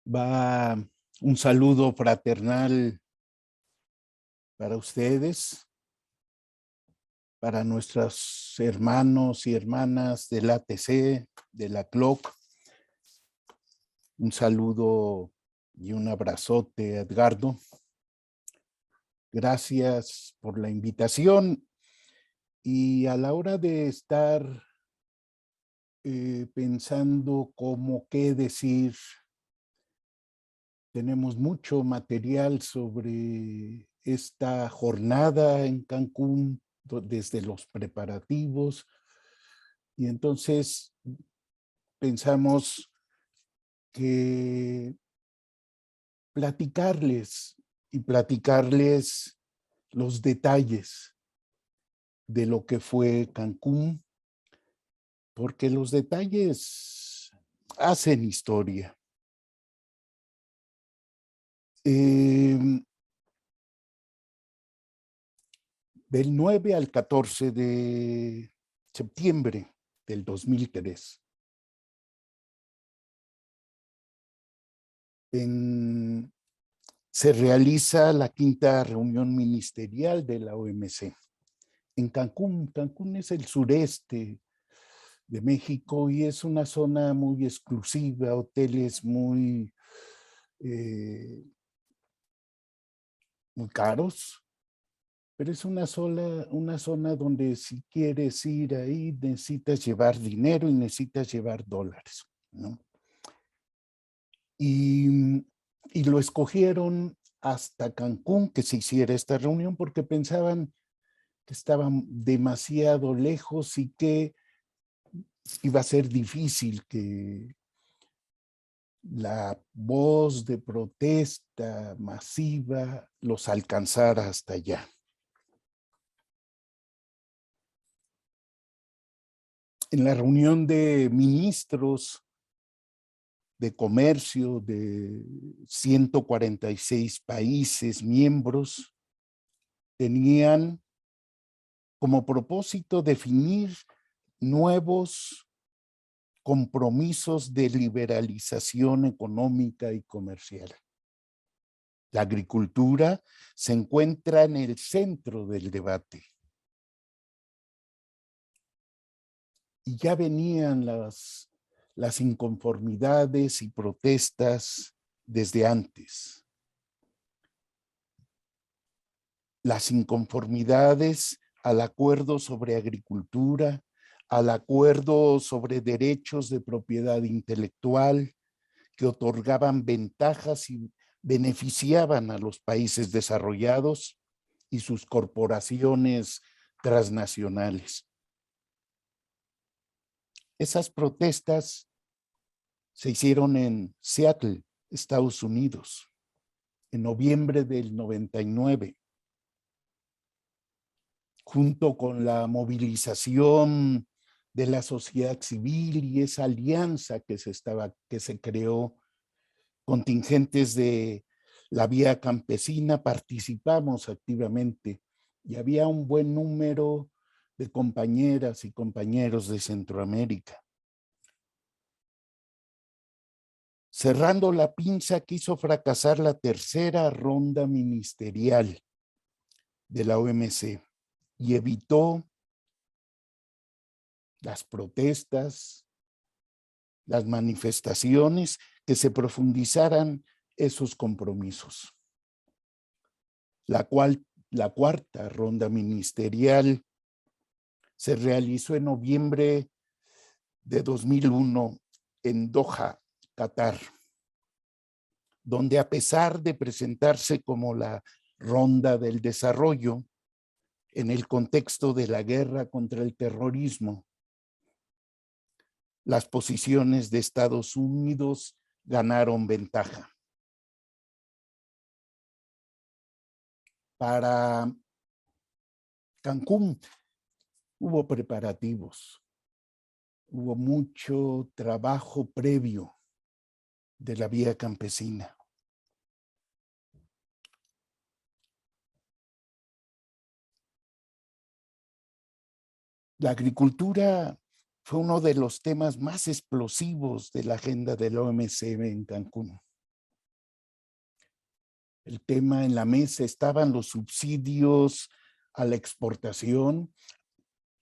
Va un saludo fraternal para ustedes, para nuestros hermanos y hermanas del ATC, de la CLOC. Un saludo y un abrazote, Edgardo. Gracias por la invitación. Y a la hora de estar pensando cómo qué decir, tenemos mucho material sobre esta jornada en Cancún, desde los preparativos, y entonces pensamos que platicarles los detalles de lo que fue Cancún, porque los detalles hacen historia. Del 9 al 14 de septiembre del 2003, se realiza la quinta reunión ministerial de la OMC en Cancún. Cancún es el sureste de México y es una zona muy exclusiva, hoteles muy caros, pero es una zona donde si quieres ir ahí necesitas llevar dinero y necesitas llevar dólares, ¿no? Y lo escogieron hasta Cancún que se hiciera esta reunión porque pensaban que estaban demasiado lejos y que iba a ser difícil que la voz de protesta masiva los alcanzara hasta allá. En la reunión de ministros de comercio de 146 países miembros, tenían como propósito definir nuevos compromisos de liberalización económica y comercial. La agricultura se encuentra en el centro del debate. Y ya venían las inconformidades y protestas desde antes. Las inconformidades al acuerdo sobre agricultura, al acuerdo sobre derechos de propiedad intelectual que otorgaban ventajas y beneficiaban a los países desarrollados y sus corporaciones transnacionales. Esas protestas se hicieron en Seattle, Estados Unidos, en noviembre del 99, junto con la movilización de la sociedad civil y esa alianza que se creó. Contingentes de la vía campesina participamos activamente y había un buen número de compañeras y compañeros de Centroamérica. Cerrando la pinza, quiso fracasar la tercera ronda ministerial de la OMC y evitó las protestas, las manifestaciones, que se profundizaran esos compromisos. La cuarta ronda ministerial se realizó en noviembre de 2001 en Doha, Qatar, donde a pesar de presentarse como la ronda del desarrollo en el contexto de la guerra contra el terrorismo, las posiciones de Estados Unidos ganaron ventaja. Para Cancún hubo preparativos, hubo mucho trabajo previo de la vía campesina. La agricultura fue uno de los temas más explosivos de la agenda de la OMC en Cancún. El tema en la mesa estaban los subsidios a la exportación,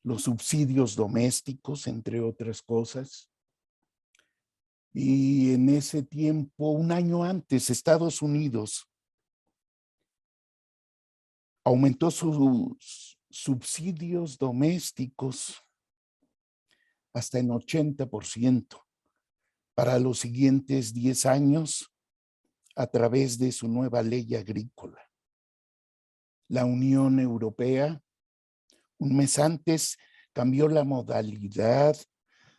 los subsidios domésticos, entre otras cosas. Y en ese tiempo, un año antes, Estados Unidos aumentó sus subsidios domésticos hasta en 80% para los siguientes 10 años a través de su nueva ley agrícola. La Unión Europea, un mes antes, cambió la modalidad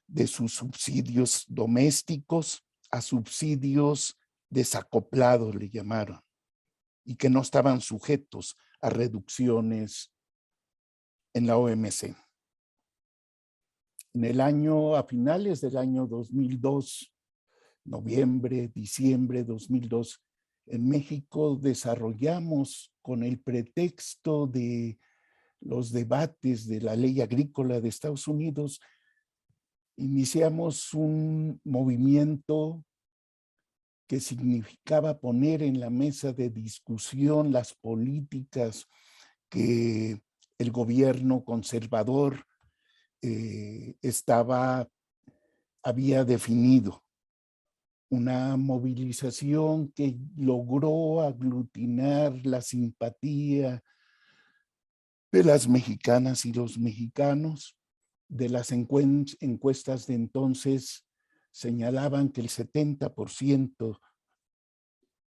de sus subsidios domésticos a subsidios desacoplados, le llamaron, y que no estaban sujetos a reducciones en la OMC. En el año, a finales del año 2002, noviembre, diciembre de 2002, en México desarrollamos, con el pretexto de los debates de la ley agrícola de Estados Unidos, iniciamos un movimiento que significaba poner en la mesa de discusión las políticas que el gobierno conservador había definido. Una movilización que logró aglutinar la simpatía de las mexicanas y los mexicanos. De las encuestas de entonces señalaban que el 70%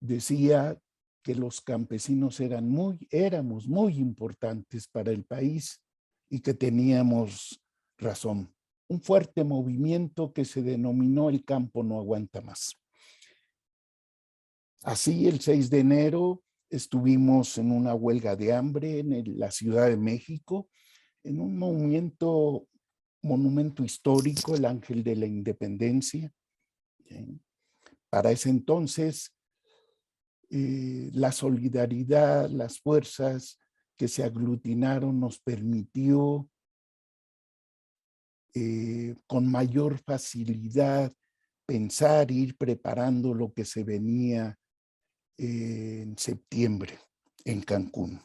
decía que los campesinos éramos muy importantes para el país y que teníamos razón. Un fuerte movimiento que se denominó El campo no aguanta más. Así, el 6 de enero estuvimos en una huelga de hambre en la Ciudad de México, en un monumento histórico, el Ángel de la Independencia. Para ese entonces, la solidaridad, las fuerzas que se aglutinaron nos permitió con mayor facilidad pensar, ir preparando lo que se venía en septiembre en Cancún.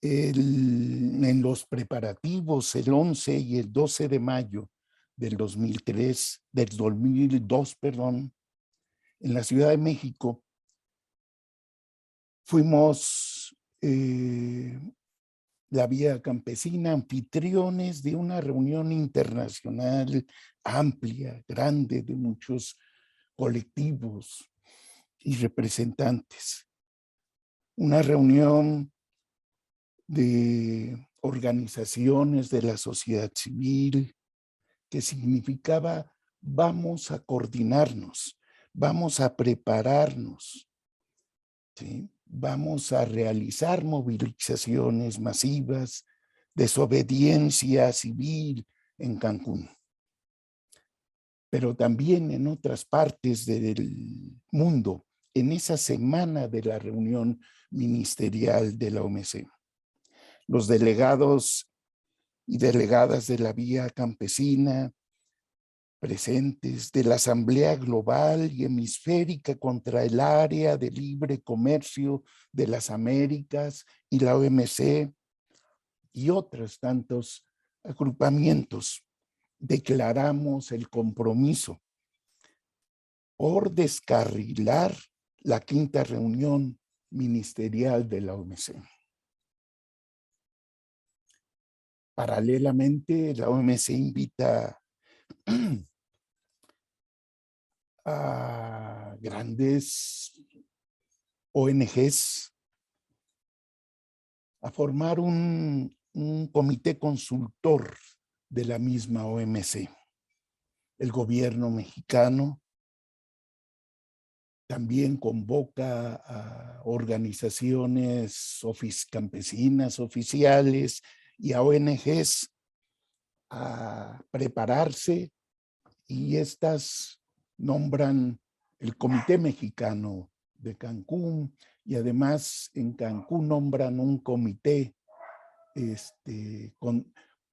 En los preparativos, el 11 y el 12 de mayo del 2002, en la Ciudad de México, fuimos la Vía Campesina, anfitriones de una reunión internacional amplia, grande, de muchos colectivos y representantes. Una reunión de organizaciones de la sociedad civil que significaba: vamos a coordinarnos, vamos a prepararnos, ¿sí? Vamos a realizar movilizaciones masivas, desobediencia civil en Cancún, pero también en otras partes del mundo, en esa semana de la reunión ministerial de la OMC. Los delegados y delegadas de la Vía Campesina presentes, de la Asamblea Global y Hemisférica contra el Área de Libre Comercio de las Américas y la OMC y otros tantos agrupamientos, declaramos el compromiso por descarrilar la quinta reunión ministerial de la OMC. Paralelamente, la OMC invita a grandes ONGs a formar un comité consultor de la misma OMC. El gobierno mexicano también convoca a organizaciones campesinas oficiales y a ONGs a prepararse, y estas nombran el Comité Mexicano de Cancún, y además en Cancún nombran un comité,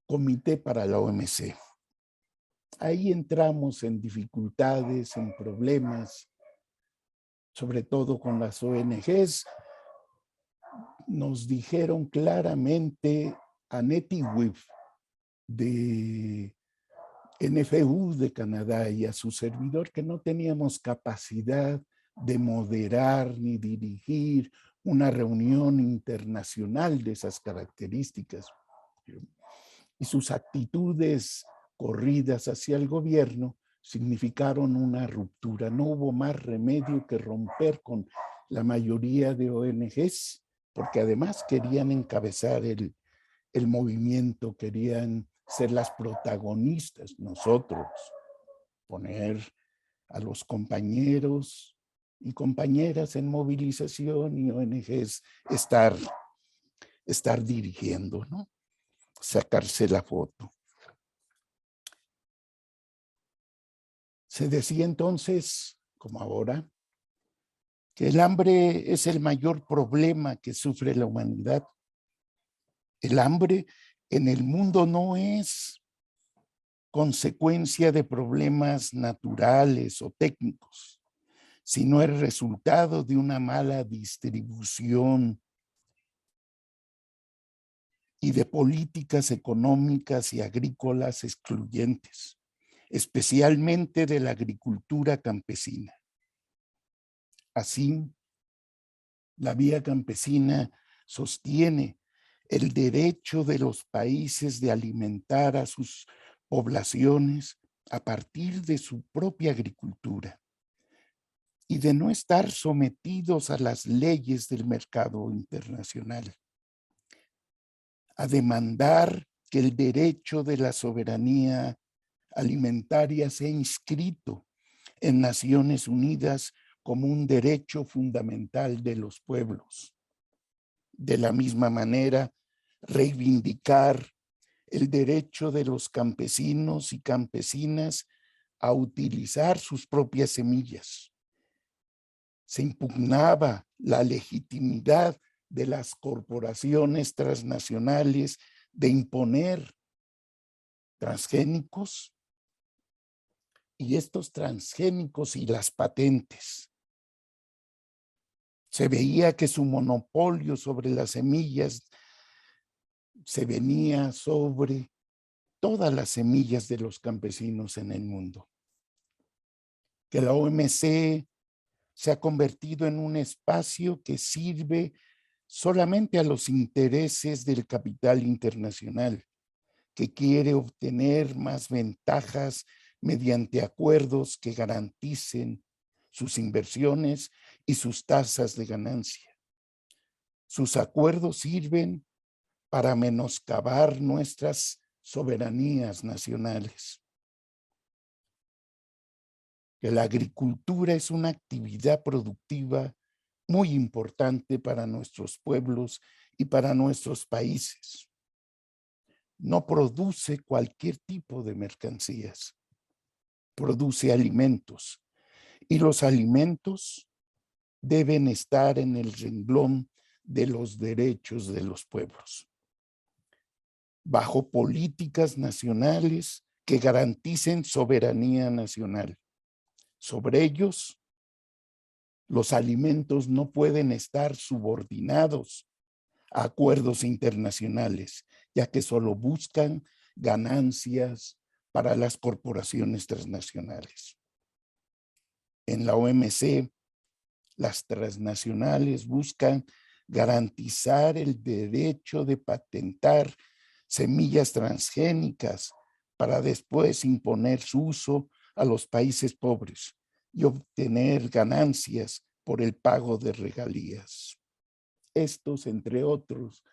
comité para la OMC. Ahí entramos en dificultades, en problemas, sobre todo con las ONGs. Nos dijeron claramente a Nettie Wibb de NFU de Canadá y a su servidor que no teníamos capacidad de moderar ni dirigir una reunión internacional de esas características. Y sus actitudes corridas hacia el gobierno significaron una ruptura. No hubo más remedio que romper con la mayoría de ONGs, porque además querían encabezar el movimiento, querían ser las protagonistas, nosotros, poner a los compañeros y compañeras en movilización y ONGs estar dirigiendo, ¿no? Sacarse la foto. Se decía entonces, como ahora, que el hambre es el mayor problema que sufre la humanidad. El hambre en el mundo no es consecuencia de problemas naturales o técnicos, sino el resultado de una mala distribución y de políticas económicas y agrícolas excluyentes, especialmente de la agricultura campesina. Así, la vía campesina sostiene el derecho de los países de alimentar a sus poblaciones a partir de su propia agricultura y de no estar sometidos a las leyes del mercado internacional, a demandar que el derecho de la soberanía alimentaria sea inscrito en Naciones Unidas como un derecho fundamental de los pueblos. De la misma manera, reivindicar el derecho de los campesinos y campesinas a utilizar sus propias semillas. Se impugnaba la legitimidad de las corporaciones transnacionales de imponer transgénicos, y estos transgénicos y las patentes. Se veía que su monopolio sobre las semillas se venía sobre todas las semillas de los campesinos en el mundo. Que la OMC se ha convertido en un espacio que sirve solamente a los intereses del capital internacional, que quiere obtener más ventajas mediante acuerdos que garanticen sus inversiones y sus tasas de ganancia. Sus acuerdos sirven para menoscabar nuestras soberanías nacionales. Que la agricultura es una actividad productiva muy importante para nuestros pueblos y para nuestros países. No produce cualquier tipo de mercancías, produce alimentos, y los alimentos deben estar en el renglón de los derechos de los pueblos, bajo políticas nacionales que garanticen soberanía nacional. Sobre ellos, los alimentos no pueden estar subordinados a acuerdos internacionales, ya que solo buscan ganancias para las corporaciones transnacionales. En la OMC, las transnacionales buscan garantizar el derecho de patentar semillas transgénicas para después imponer su uso a los países pobres y obtener ganancias por el pago de regalías. Estos, entre otros,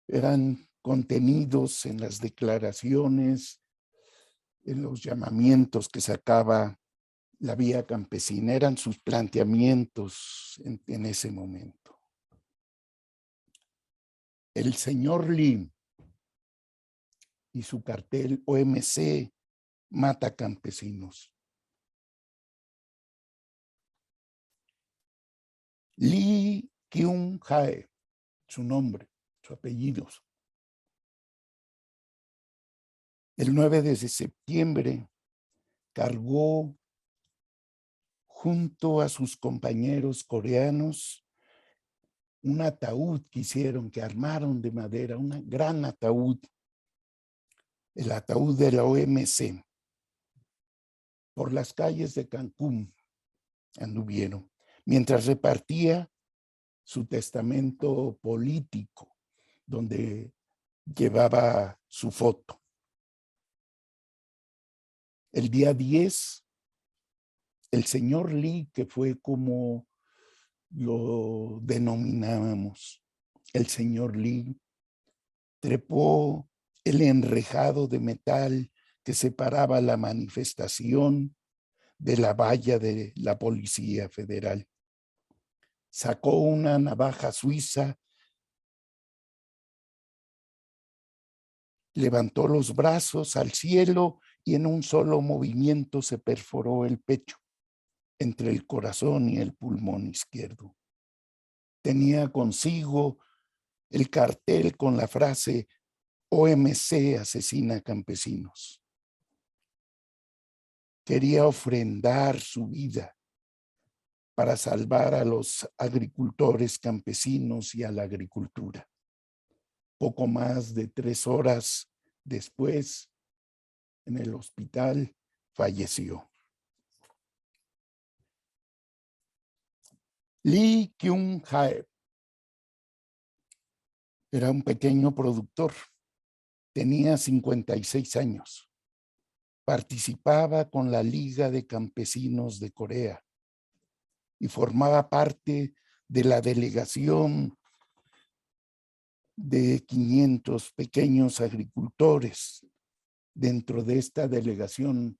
eran contenidos en las declaraciones, en los llamamientos que sacaba la vía campesina, eran sus planteamientos en ese momento. El señor Lee y su cartel OMC mata campesinos. Lee Kyung-hae, su nombre, su apellido. El 9 de septiembre cargó junto a sus compañeros coreanos un ataúd que armaron de madera, un gran ataúd, el ataúd de la OMC. Por las calles de Cancún anduvieron, mientras repartía su testamento político, donde llevaba su foto. El día 10, el señor Lee, que fue como lo denominábamos, el señor Lee, trepó el enrejado de metal que separaba la manifestación de la valla de la Policía Federal. Sacó una navaja suiza, levantó los brazos al cielo y en un solo movimiento se perforó el pecho entre el corazón y el pulmón izquierdo. Tenía consigo el cartel con la frase OMC asesina campesinos. Quería ofrendar su vida para salvar a los agricultores campesinos y a la agricultura. Poco más de 3 horas después, en el hospital, falleció. Lee Kyung-hae era un pequeño productor. Tenía 56 años. Participaba con la Liga de Campesinos de Corea y formaba parte de la delegación de 500 pequeños agricultores. Dentro de esta delegación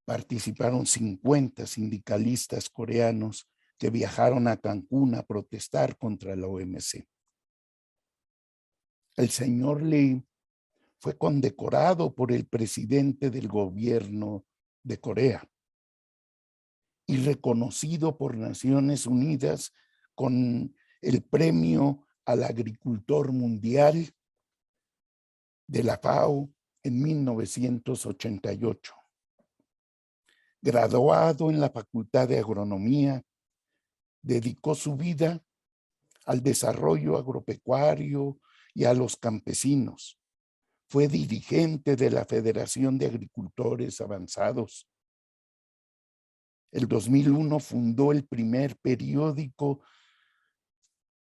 participaron 50 sindicalistas coreanos que viajaron a Cancún a protestar contra la OMC. El señor Lee fue condecorado por el presidente del gobierno de Corea y reconocido por Naciones Unidas con el premio al agricultor mundial de la FAO en 1988. Graduado en la Facultad de Agronomía, dedicó su vida al desarrollo agropecuario y a los campesinos. Fue dirigente de la Federación de Agricultores Avanzados. En 2001 fundó el primer periódico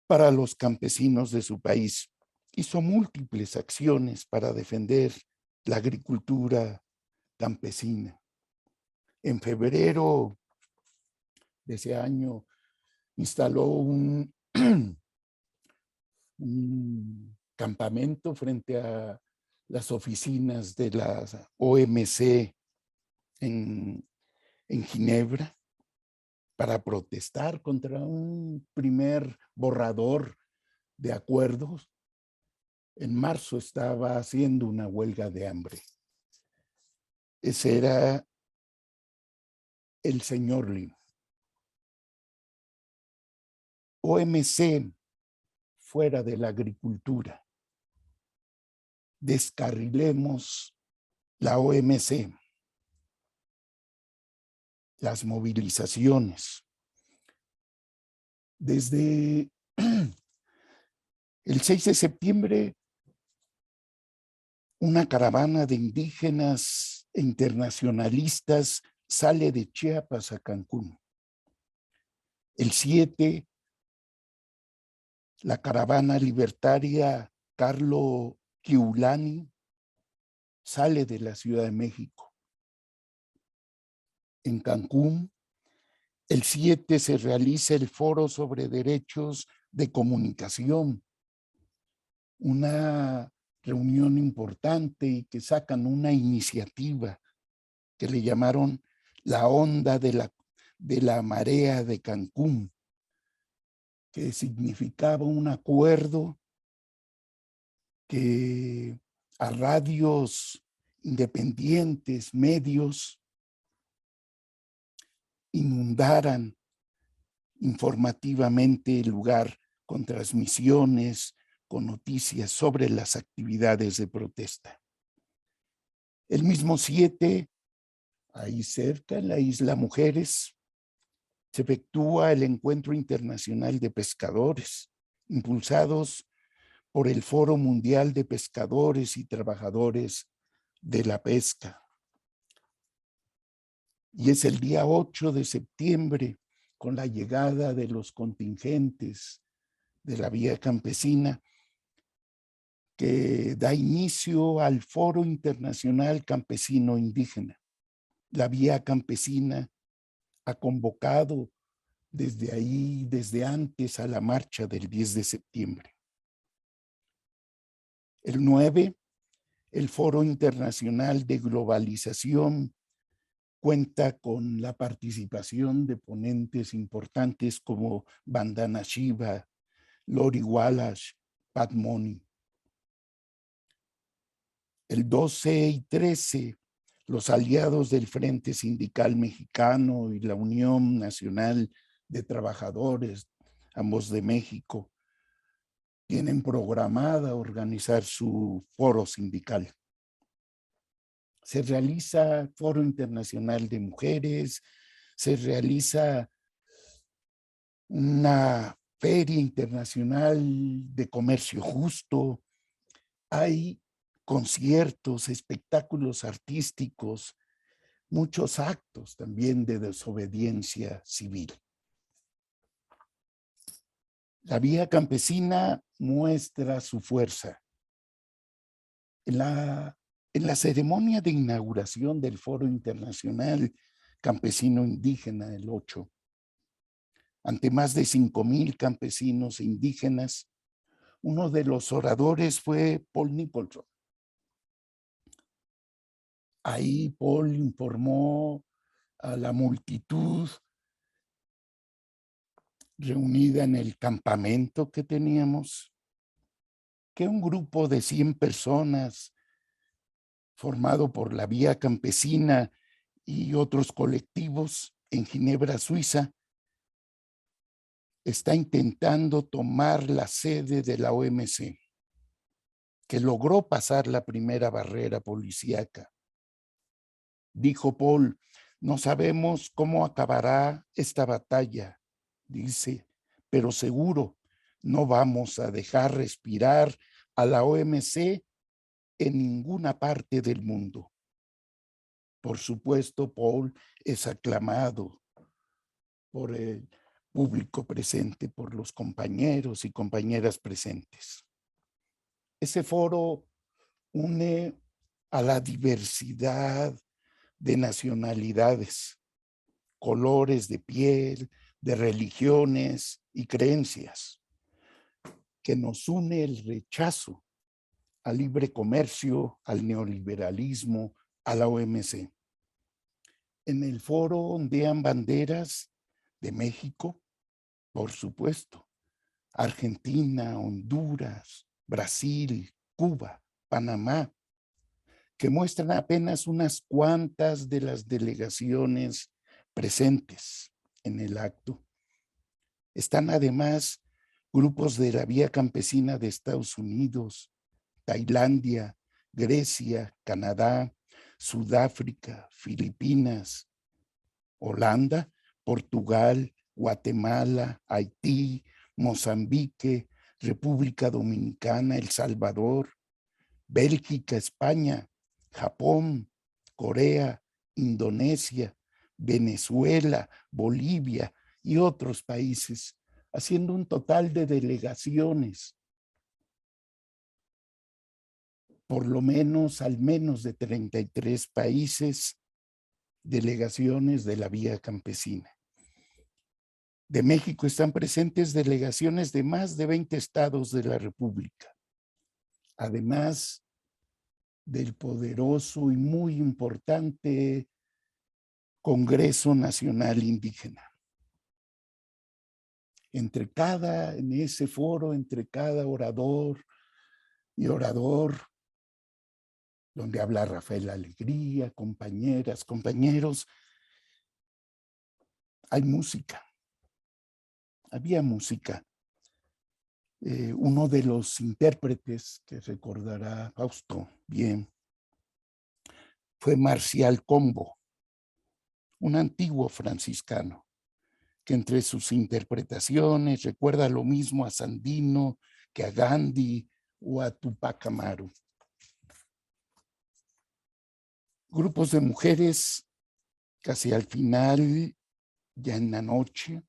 para los campesinos de su país. Hizo múltiples acciones para defender la agricultura campesina. En febrero de ese año instaló un campamento frente a las oficinas de la OMC en Ginebra para protestar contra un primer borrador de acuerdos. En marzo estaba haciendo una huelga de hambre. Ese era el señor Lee. OMC fuera de la agricultura. Descarrilemos la OMC. Las movilizaciones. Desde el 6 de septiembre, una caravana de indígenas e internacionalistas sale de Chiapas a Cancún. El 7, la caravana libertaria Carlo Giuliani sale de la Ciudad de México. En Cancún, el 7 se realiza el Foro sobre Derechos de Comunicación, una reunión importante y que sacan una iniciativa que le llamaron la onda de la marea de Cancún, que significaba un acuerdo que a radios independientes, medios, inundaran informativamente el lugar con transmisiones, con noticias sobre las actividades de protesta. El mismo 7, ahí cerca, en la isla Mujeres, se efectúa el Encuentro Internacional de Pescadores, impulsados por el Foro Mundial de Pescadores y Trabajadores de la Pesca. Y es el día 8 de septiembre, con la llegada de los contingentes de la Vía Campesina, que da inicio al Foro Internacional Campesino Indígena. La Vía Campesina ha convocado desde ahí, desde antes, a la marcha del 10 de septiembre. El 9, el Foro Internacional de Globalización cuenta con la participación de ponentes importantes como Vandana Shiva, Lori Wallace, Pat Money. El 12 y 13, los aliados del Frente Sindical Mexicano y la Unión Nacional de Trabajadores, ambos de México, tienen programada organizar su foro sindical. Se realiza Foro Internacional de Mujeres, se realiza una Feria Internacional de Comercio Justo, hay conciertos, espectáculos artísticos, muchos actos también de desobediencia civil. La Vía Campesina muestra su fuerza. En la ceremonia de inauguración del Foro Internacional Campesino Indígena, el 8, ante más de 5,000 campesinos e indígenas, uno de los oradores fue Paul Nicholson. Ahí Paul informó a la multitud reunida en el campamento que teníamos, que un grupo de 100 personas formado por la Vía Campesina y otros colectivos en Ginebra, Suiza, está intentando tomar la sede de la OMC, que logró pasar la primera barrera policíaca. Dijo Paul, no sabemos cómo acabará esta batalla, dice, pero seguro no vamos a dejar respirar a la OMC en ninguna parte del mundo. Por supuesto, Paul es aclamado por el público presente, por los compañeros y compañeras presentes. Ese foro une a la diversidad de nacionalidades, colores de piel, de religiones y creencias, que nos une el rechazo al libre comercio, al neoliberalismo, a la OMC. En el foro ondean banderas de México, por supuesto, Argentina, Honduras, Brasil, Cuba, Panamá, que muestran apenas unas cuantas de las delegaciones presentes en el acto. Están además grupos de la Vía Campesina de Estados Unidos, Tailandia, Grecia, Canadá, Sudáfrica, Filipinas, Holanda, Portugal, Guatemala, Haití, Mozambique, República Dominicana, El Salvador, Bélgica, España, Japón, Corea, Indonesia, Venezuela, Bolivia y otros países, haciendo un total de delegaciones, por lo menos, al menos de 33 países, delegaciones de la Vía Campesina. De México están presentes delegaciones de más de 20 estados de la República, además del poderoso y muy importante Congreso Nacional Indígena. En ese foro, entre cada orador y orador, donde habla Rafael Alegría, compañeras, compañeros, hay música. Había música. Uno de los intérpretes, que recordará Fausto bien, fue Marcial Combo, un antiguo franciscano, que entre sus interpretaciones recuerda lo mismo a Sandino que a Gandhi o a Tupac Amaru. Grupos de mujeres, casi al final, ya en la noche,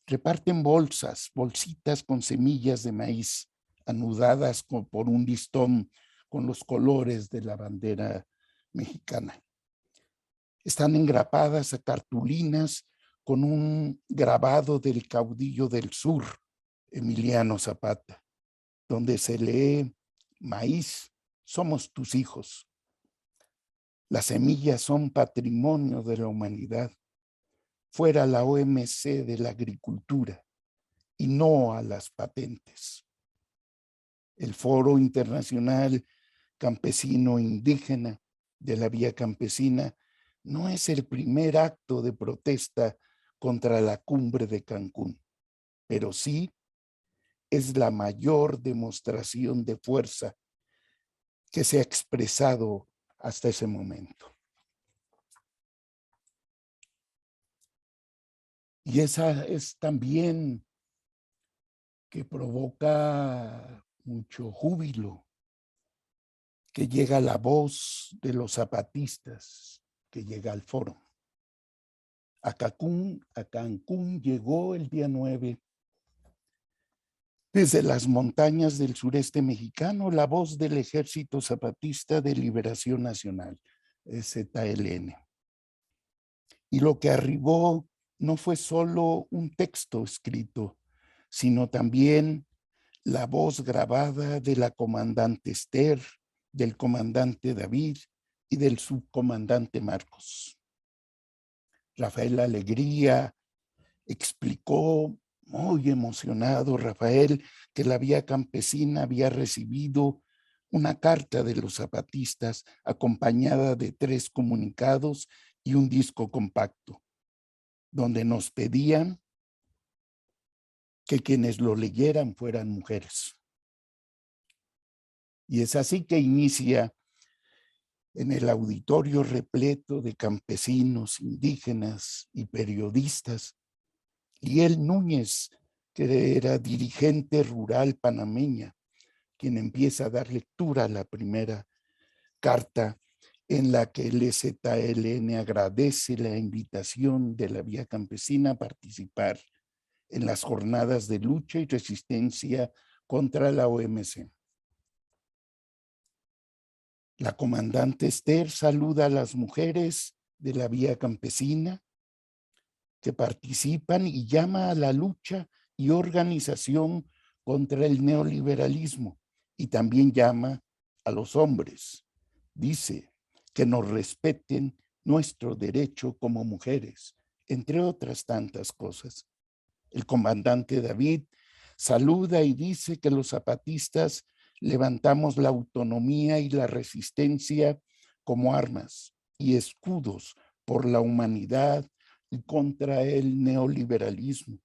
reparten bolsitas con semillas de maíz, anudadas por un listón con los colores de la bandera mexicana. Están engrapadas a cartulinas con un grabado del caudillo del sur, Emiliano Zapata, donde se lee: maíz, somos tus hijos. Las semillas son patrimonio de la humanidad. Fuera la OMC de la agricultura y no a las patentes. El Foro Internacional Campesino Indígena de la Vía Campesina no es el primer acto de protesta contra la cumbre de Cancún, pero sí es la mayor demostración de fuerza que se ha expresado hasta ese momento. Y esa es también que provoca mucho júbilo, que llega la voz de los zapatistas, que llega al foro. A Cancún llegó el día 9, desde las montañas del sureste mexicano, la voz del Ejército Zapatista de Liberación Nacional, EZLN. Y lo que arribó no fue solo un texto escrito, sino también la voz grabada de la comandante Esther, del comandante David y del subcomandante Marcos. Rafael Alegría explicó, muy emocionado Rafael, que la Vía Campesina había recibido una carta de los zapatistas acompañada de 3 comunicados y un disco compacto, donde nos pedían que quienes lo leyeran fueran mujeres. Y es así que inicia en el auditorio repleto de campesinos, indígenas y periodistas, Liel Núñez, que era dirigente rural panameña, quien empieza a dar lectura a la primera carta en la que el EZLN agradece la invitación de la Vía Campesina a participar en las jornadas de lucha y resistencia contra la OMC. La comandante Esther saluda a las mujeres de la Vía Campesina que participan y llama a la lucha y organización contra el neoliberalismo, y también llama a los hombres. Dice que nos respeten nuestro derecho como mujeres, entre otras tantas cosas. El comandante David saluda y dice que los zapatistas levantamos la autonomía y la resistencia como armas y escudos por la humanidad y contra el neoliberalismo,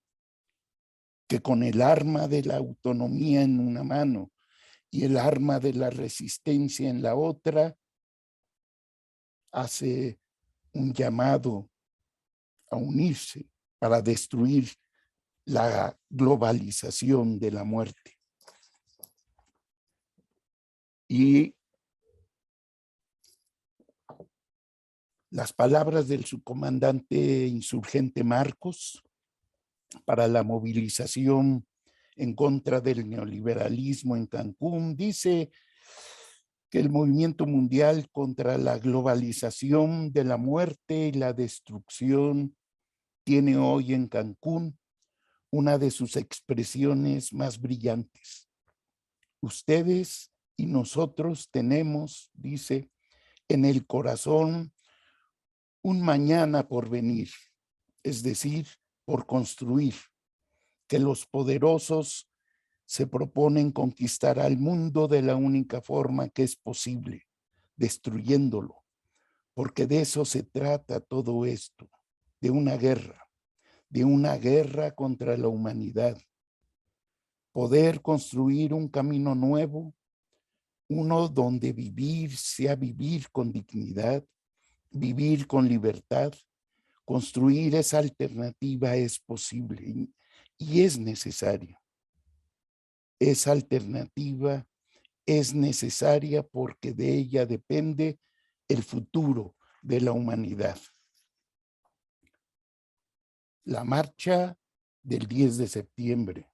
que con el arma de la autonomía en una mano y el arma de la resistencia en la otra, hace un llamado a unirse para destruir la globalización de la muerte. Y las palabras del subcomandante insurgente Marcos para la movilización en contra del neoliberalismo en Cancún, dice que el movimiento mundial contra la globalización de la muerte y la destrucción tiene hoy en Cancún una de sus expresiones más brillantes. Ustedes y nosotros tenemos, dice, en el corazón un mañana por venir, es decir, por construir, que los poderosos se proponen conquistar al mundo de la única forma que es posible, destruyéndolo, porque de eso se trata todo esto, de una guerra contra la humanidad. Poder construir un camino nuevo, uno donde vivir sea vivir con dignidad vivir con libertad, construir esa alternativa es posible y es necesario. Esa alternativa es necesaria porque de ella depende el futuro de la humanidad. La marcha del 10 de septiembre.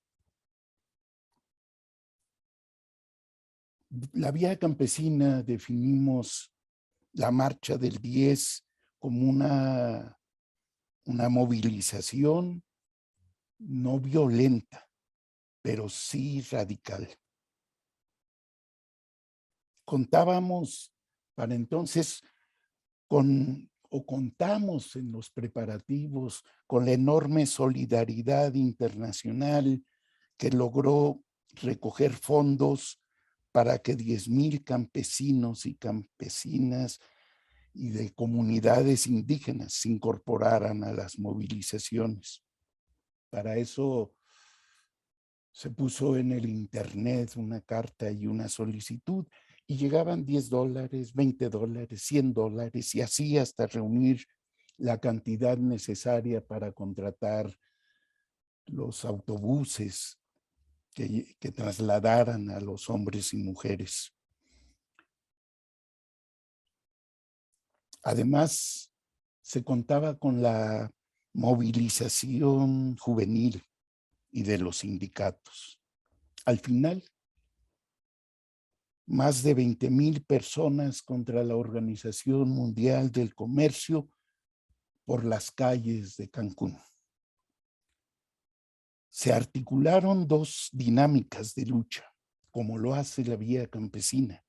La Vía Campesina definimos la marcha del 10 como una movilización no violenta, pero sí radical. Contábamos para entonces contamos en los preparativos con la enorme solidaridad internacional que logró recoger fondos para que 10,000 campesinos y campesinas y de comunidades indígenas se incorporaran a las movilizaciones. Para eso se puso en el internet una carta y una solicitud y llegaban $10, $20, $100 y así hasta reunir la cantidad necesaria para contratar los autobuses que trasladaran a los hombres y mujeres. Además, se contaba con la movilización juvenil y de los sindicatos. Al final, más de 20,000 personas contra la Organización Mundial del Comercio por las calles de Cancún. Se articularon dos dinámicas de lucha, como lo hace la Vía Campesina,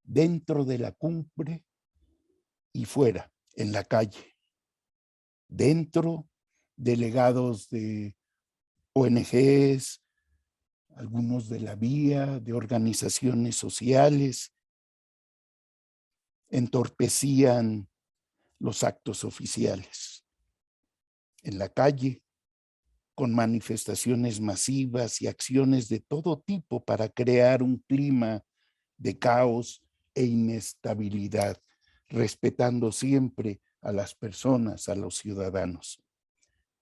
dentro de la cumbre y fuera, en la calle. Dentro, delegados de ONGs, algunos de la Vía, de organizaciones sociales, entorpecían los actos oficiales. En la calle, con manifestaciones masivas y acciones de todo tipo para crear un clima de caos e inestabilidad, respetando siempre a las personas, a los ciudadanos.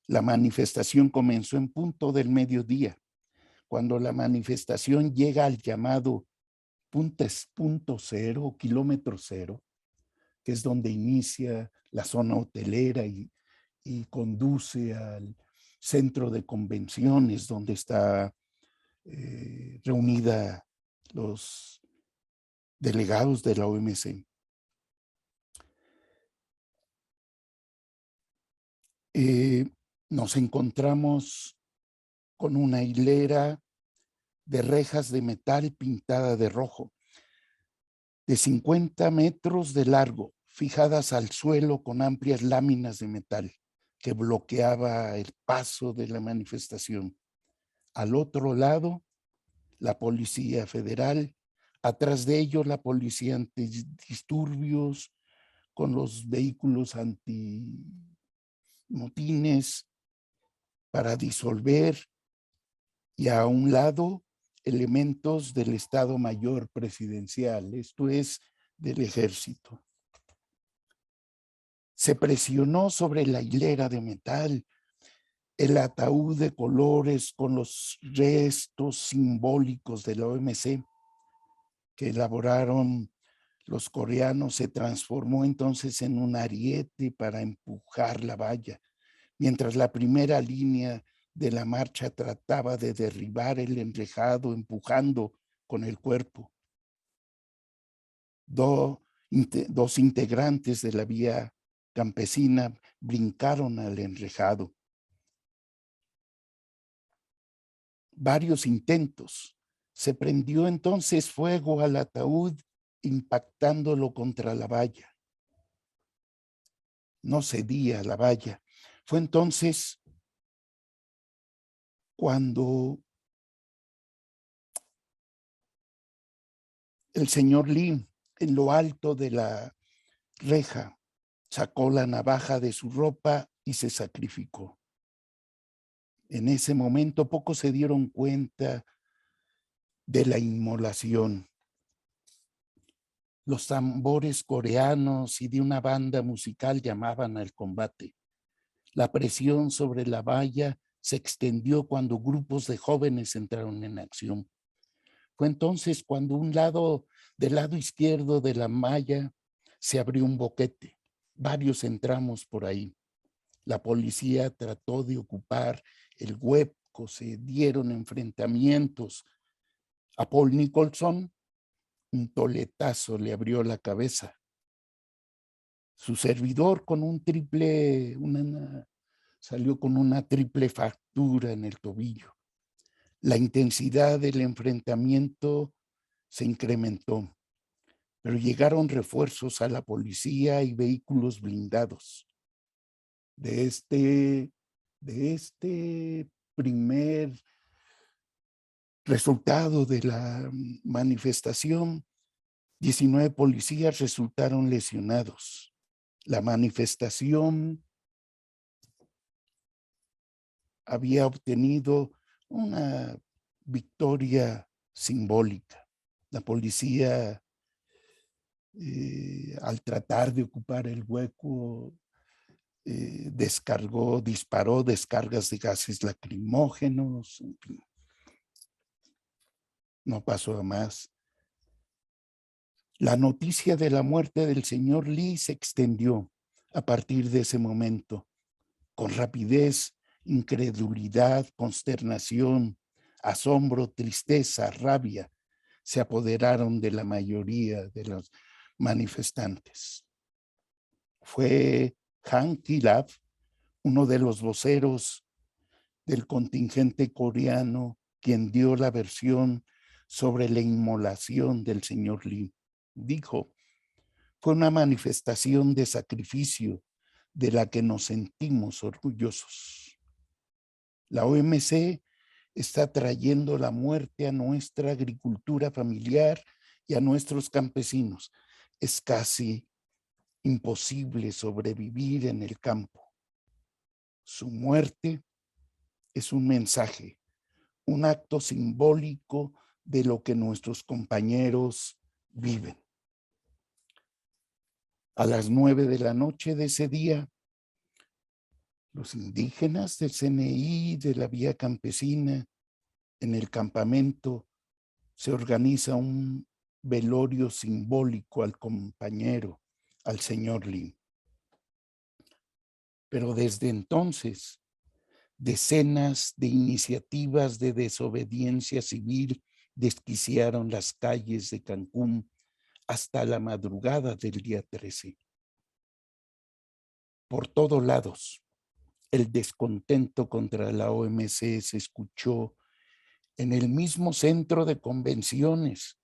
La manifestación comenzó en punto del mediodía. Cuando la manifestación llega al llamado punto cero, kilómetro cero, que es donde inicia la zona hotelera y conduce al centro de convenciones donde está reunida los delegados de la OMC. Nos encontramos con una hilera de rejas de metal pintada de rojo, de 50 metros de largo, fijadas al suelo con amplias láminas de metal que bloqueaba el paso de la manifestación. Al otro lado, la Policía Federal, atrás de ellos la Policía Antidisturbios con los vehículos antimotines para disolver, y a un lado elementos del Estado Mayor Presidencial, esto es, del Ejército. Se presionó sobre la hilera de metal el ataúd de colores con los restos simbólicos de la OMC que elaboraron los coreanos. Se transformó entonces en un ariete para empujar la valla, mientras la primera línea de la marcha trataba de derribar el enrejado empujando con el cuerpo. Dos integrantes de la Vía Campesina brincaron al enrejado. Varios intentos. Se prendió entonces fuego al ataúd, impactándolo contra la valla. No cedía la valla. Fue entonces cuando el señor Lee, en lo alto de la reja, sacó la navaja de su ropa y se sacrificó. En ese momento pocos se dieron cuenta de la inmolación. Los tambores coreanos y de una banda musical llamaban al combate. La presión sobre la valla se extendió cuando grupos de jóvenes entraron en acción. Fue entonces cuando del lado izquierdo de la malla se abrió un boquete. Varios entramos por ahí. La policía trató de ocupar el hueco, se dieron enfrentamientos. A Paul Nicholson un toletazo le abrió la cabeza. Su servidor salió con una triple fractura en el tobillo. La intensidad del enfrentamiento se incrementó, pero llegaron refuerzos a la policía y vehículos blindados. De este primer resultado de la manifestación, 19 policías resultaron lesionados. La manifestación había obtenido una victoria simbólica. La policía, al tratar de ocupar el hueco, disparó descargas de gases lacrimógenos, en fin. No pasó a más. La noticia de la muerte del señor Lee se extendió a partir de ese momento, con rapidez, incredulidad, consternación, asombro, tristeza, rabia, se apoderaron de la mayoría de los manifestantes. Fue Han Ki-lap, uno de los voceros del contingente coreano, quien dio la versión sobre la inmolación del señor Lee. Dijo: fue una manifestación de sacrificio de la que nos sentimos orgullosos. La OMC está trayendo la muerte a nuestra agricultura familiar y a nuestros campesinos. Es casi imposible sobrevivir en el campo. Su muerte es un mensaje, un acto simbólico de lo que nuestros compañeros viven. A las 9 de la noche de ese día, los indígenas del CNI, de la Vía Campesina, en el campamento, se organiza un velorio simbólico al compañero, al señor Lee. Pero desde entonces, decenas de iniciativas de desobediencia civil desquiciaron las calles de Cancún hasta la madrugada del día 13. Por todos lados, el descontento contra la OMC se escuchó en el mismo centro de convenciones.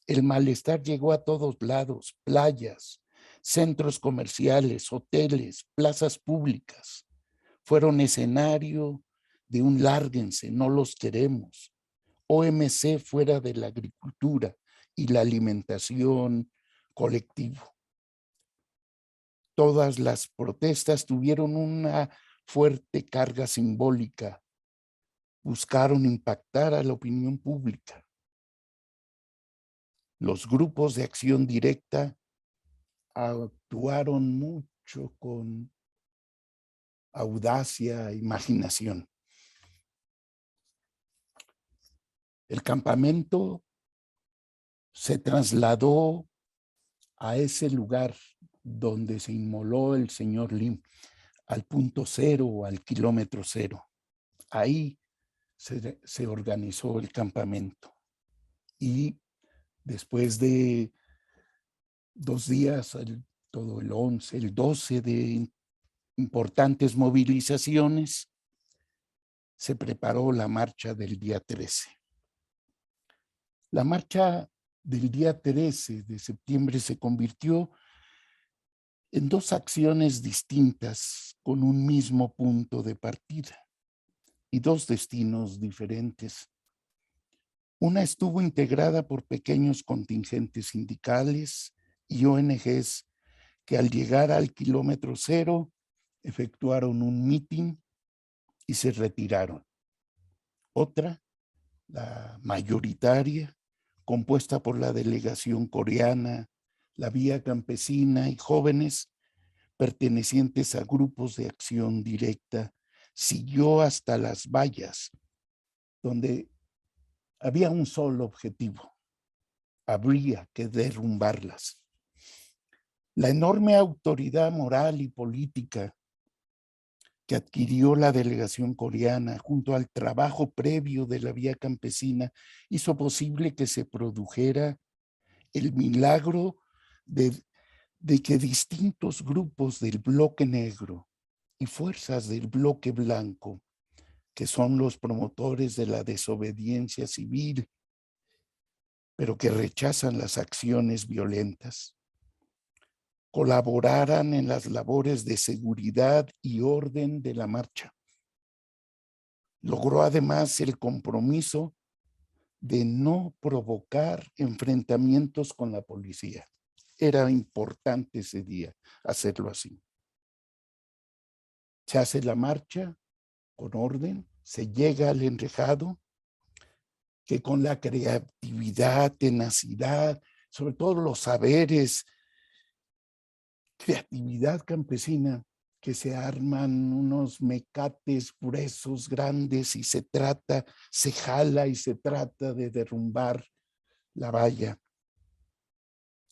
El malestar llegó a todos lados: playas, centros comerciales, hoteles, plazas públicas. Fueron escenario de un lárguense, no los queremos. OMC fuera de la agricultura y la alimentación colectiva. Todas las protestas tuvieron una fuerte carga simbólica. Buscaron impactar a la opinión pública. Los grupos de acción directa actuaron mucho con audacia e imaginación. El campamento se trasladó a ese lugar donde se inmoló el señor Lim, al punto cero, al kilómetro cero. Ahí se organizó el campamento. Y después de 2 días, todo el 11, el 12 de importantes movilizaciones, se preparó la marcha del día 13. La marcha del día 13 de septiembre se convirtió en 2 acciones distintas con un mismo punto de partida y 2 destinos diferentes. Una estuvo integrada por pequeños contingentes sindicales y ONGs que al llegar al kilómetro cero efectuaron un mitin y se retiraron. Otra, la mayoritaria, compuesta por la delegación coreana, la Vía Campesina y jóvenes pertenecientes a grupos de acción directa siguió hasta las vallas, donde había un solo objetivo: habría que derrumbarlas. La enorme autoridad moral y política que adquirió la delegación coreana junto al trabajo previo de la Vía Campesina hizo posible que se produjera el milagro de que distintos grupos del bloque negro y fuerzas del bloque blanco, que son los promotores de la desobediencia civil, pero que rechazan las acciones violentas, colaboraran en las labores de seguridad y orden de la marcha. Logró además el compromiso de no provocar enfrentamientos con la policía. Era importante ese día hacerlo así. Se hace la marcha con orden, se llega al enrejado, que con la creatividad, tenacidad, sobre todo los saberes, creatividad campesina, que se arman unos mecates gruesos, grandes, y se jala y se trata de derrumbar la valla.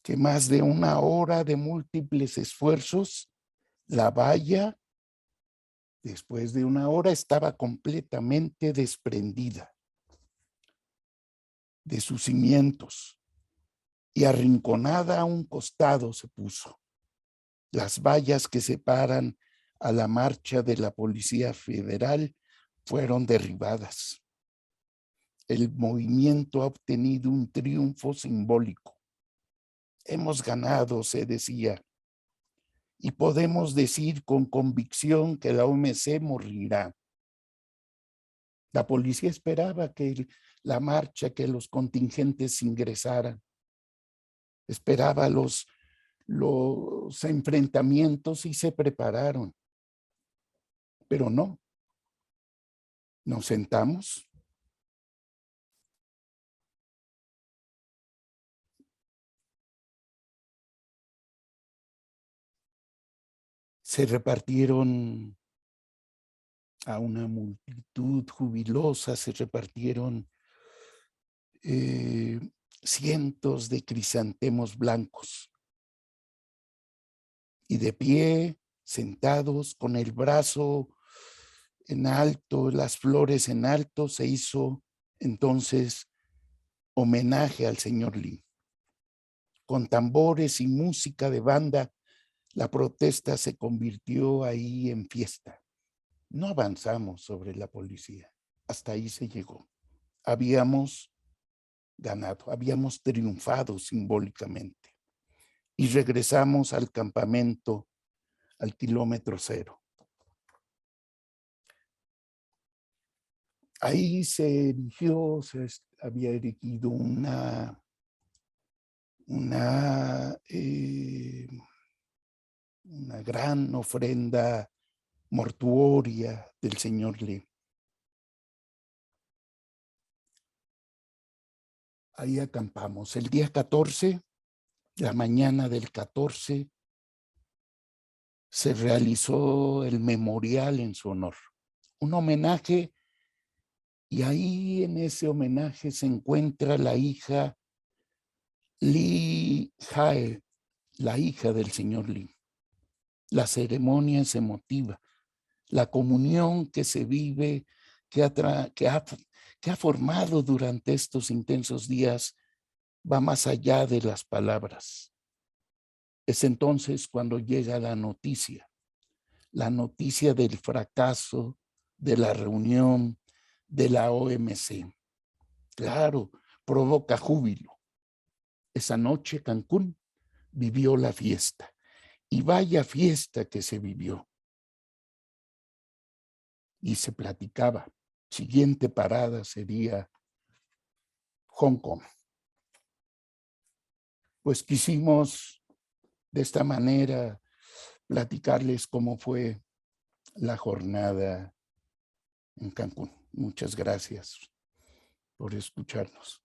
Que más de una hora de múltiples esfuerzos, la valla, después de una hora, estaba completamente desprendida de sus cimientos y arrinconada a un costado se puso. Las vallas que separan a la marcha de la Policía Federal fueron derribadas. El movimiento ha obtenido un triunfo simbólico. Hemos ganado, se decía, y podemos decir con convicción que la OMC morirá. La policía esperaba que la marcha, que los contingentes ingresaran. Esperaba los enfrentamientos y se prepararon. Pero no. Nos sentamos. Se repartieron a una multitud jubilosa, se repartieron cientos de crisantemos blancos. Y de pie, sentados, con el brazo en alto, las flores en alto, se hizo entonces homenaje al señor Lee. Con tambores y música de banda, la protesta se convirtió ahí en fiesta. No avanzamos sobre la policía. Hasta ahí se llegó. Habíamos ganado, habíamos triunfado simbólicamente. Y regresamos al campamento, al kilómetro cero. Ahí se erigió, se había erigido una gran ofrenda mortuoria del señor Lee. Ahí acampamos. El día 14, la mañana del 14, se realizó el memorial en su honor. Un homenaje, y ahí en ese homenaje se encuentra la hija Lee Jae, la hija del señor Lee. La ceremonia es emotiva. La comunión que se vive, que ha formado durante estos intensos días, va más allá de las palabras. Es entonces cuando llega la noticia del fracaso de la reunión de la OMC. Claro, provoca júbilo. Esa noche Cancún vivió la fiesta, y vaya fiesta que se vivió. Y se platicaba, siguiente parada sería Hong Kong. Pues quisimos de esta manera platicarles cómo fue la jornada en Cancún. Muchas gracias por escucharnos.